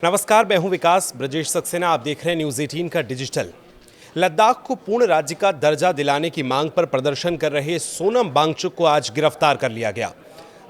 नमस्कार, मैं हूं विकास ब्रजेश सक्सेना। आप देख रहे हैं न्यूज़ 18 का डिजिटल। लद्दाख को पूर्ण राज्य का दर्जा दिलाने की मांग पर प्रदर्शन कर रहे सोनम वांगचुक को आज गिरफ्तार कर लिया गया।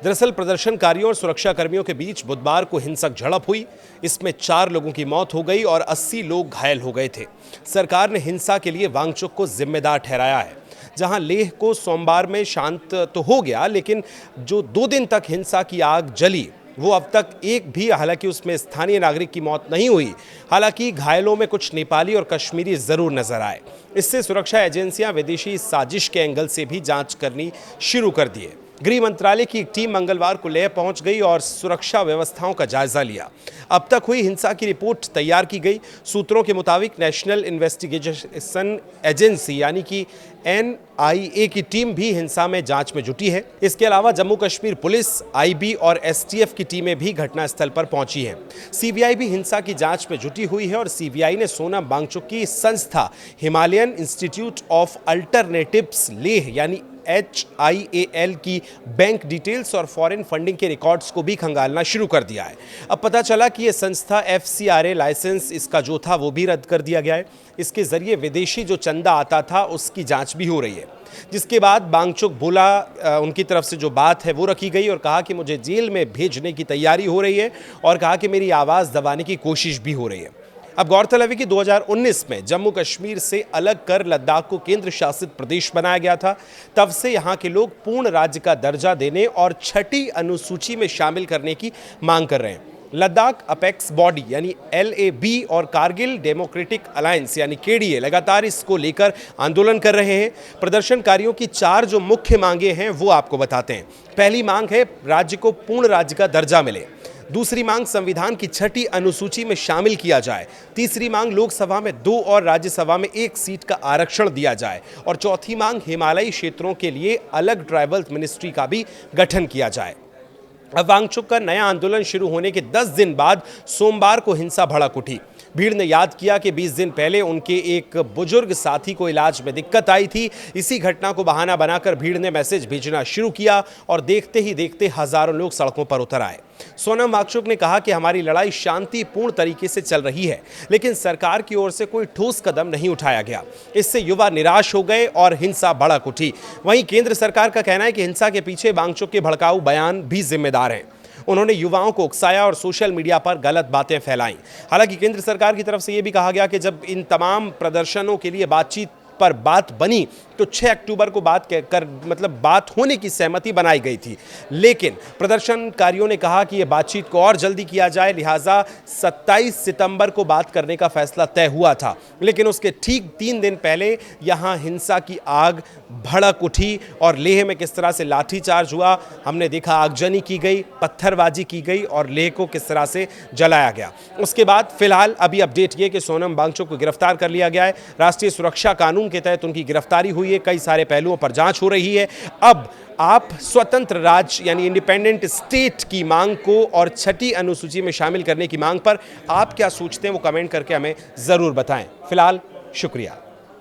दरअसल प्रदर्शनकारियों और सुरक्षाकर्मियों के बीच बुधवार को हिंसक झड़प हुई। इसमें 4 लोगों की मौत हो गई और 80 लोग घायल हो गए थे। सरकार ने हिंसा के लिए वांगचुक को जिम्मेदार ठहराया है। जहां लेह को सोमवार में शांत तो हो गया, लेकिन जो 2 दिन तक हिंसा की आग जली वो अब तक एक भी, हालांकि उसमें स्थानीय नागरिक की मौत नहीं हुई। हालांकि घायलों में कुछ नेपाली और कश्मीरी जरूर नजर आए। इससे सुरक्षा एजेंसियां विदेशी साजिश के एंगल से भी जांच करनी शुरू कर दी है। गृह मंत्रालय की एक टीम मंगलवार को लेह पहुंच गई और सुरक्षा व्यवस्थाओं का जायजा लिया। अब तक हुई हिंसा की रिपोर्ट तैयार की गई। सूत्रों के मुताबिक नेशनल इन्वेस्टिगेशन एजेंसी यानी कि NIA की टीम भी हिंसा में जांच में जुटी है। इसके अलावा जम्मू कश्मीर पुलिस, IB और STF की टीमें भी घटनास्थल पर पहुंची हैं। CBI भी हिंसा की जांच में जुटी हुई है और CBI ने सोनम वांगचुक की संस्था Himalayan institute of alternatives Leh यानी HIAL की बैंक डिटेल्स और फॉरेन फंडिंग के रिकॉर्ड्स को भी खंगालना शुरू कर दिया है। अब पता चला कि यह संस्था FCRA लाइसेंस इसका जो था वो भी रद्द कर दिया गया है। इसके जरिए विदेशी जो चंदा आता था उसकी जांच भी हो रही है। जिसके बाद वांगचुक बोला, उनकी तरफ से जो बात है वो रखी गई और कहा कि मुझे जेल में भेजने की तैयारी हो रही है और कहा कि मेरी आवाज़ दबाने की कोशिश भी हो रही है। अब गौरतलब है कि 2019 में जम्मू कश्मीर से अलग कर लद्दाख को केंद्र शासित प्रदेश बनाया गया था। तब से यहां के लोग पूर्ण राज्य का दर्जा देने और 6ठी अनुसूची में शामिल करने की मांग कर रहे हैं। लद्दाख अपेक्स बॉडी यानी LAB और कारगिल डेमोक्रेटिक अलायंस यानी KDA लगातार इसको लेकर आंदोलन कर रहे हैं। प्रदर्शनकारियों की 4 जो मुख्य मांगे हैं वो आपको बताते हैं। पहली मांग है राज्य को पूर्ण राज्य का दर्जा मिले। दूसरी मांग संविधान की 6ठी अनुसूची में शामिल किया जाए। तीसरी मांग लोकसभा में 2 और राज्यसभा में 1 सीट का आरक्षण दिया जाए। और चौथी मांग हिमालयी क्षेत्रों के लिए अलग ट्राइबल मिनिस्ट्री का भी गठन किया जाए। अब वांगचुक का नया आंदोलन शुरू होने के 10 दिन बाद सोमवार को हिंसा भड़क उठी। भीड़ ने याद किया कि 20 दिन पहले उनके एक बुजुर्ग साथी को इलाज में दिक्कत आई थी। इसी घटना को बहाना बनाकर भीड़ ने मैसेज भेजना शुरू किया और देखते ही देखते हजारों लोग सड़कों पर उतर आए। सोनम वांगचुक ने कहा कि हमारी लड़ाई शांतिपूर्ण तरीके से चल रही है, लेकिन सरकार की ओर से कोई ठोस कदम नहीं उठाया गया। इससे युवा निराश हो गए और हिंसा भड़क उठी। वहीं केंद्र सरकार का कहना है कि हिंसा के पीछे वांगचुक के भड़काऊ बयान भी जिम्मेदार हैं। उन्होंने युवाओं को उकसाया और सोशल मीडिया पर गलत बातें फैलाईं। हालांकि केंद्र सरकार की तरफ से यह भी कहा गया कि जब इन तमाम प्रदर्शनों के लिए बातचीत पर बात बनी तो 6 अक्टूबर को बात होने की सहमति बनाई गई थी, लेकिन प्रदर्शनकारियों ने कहा कि यह बातचीत को और जल्दी किया जाए, लिहाजा 27 सितंबर को बात करने का फैसला तय हुआ था। लेकिन उसके ठीक 3 दिन पहले यहां हिंसा की आग भड़क उठी और लेह में किस तरह से लाठीचार्ज हुआ हमने देखा। आगजनी की गई, पत्थरबाजी की गई और लेह को किस तरह से जलाया गया। उसके बाद फिलहाल अभी अपडेट ये कि सोनम वांगचुक को गिरफ्तार कर लिया गया है। राष्ट्रीय सुरक्षा कानून के तहत उनकी गिरफ्तारी हुई है। कई सारे पहलुओं पर जांच हो रही है। अब आप स्वतंत्र राज्य यानी इंडिपेंडेंट स्टेट की मांग को और 6ठी अनुसूची में शामिल करने की मांग पर आप क्या सोचते हैं वो कमेंट करके हमें जरूर बताएं। फिलहाल शुक्रिया।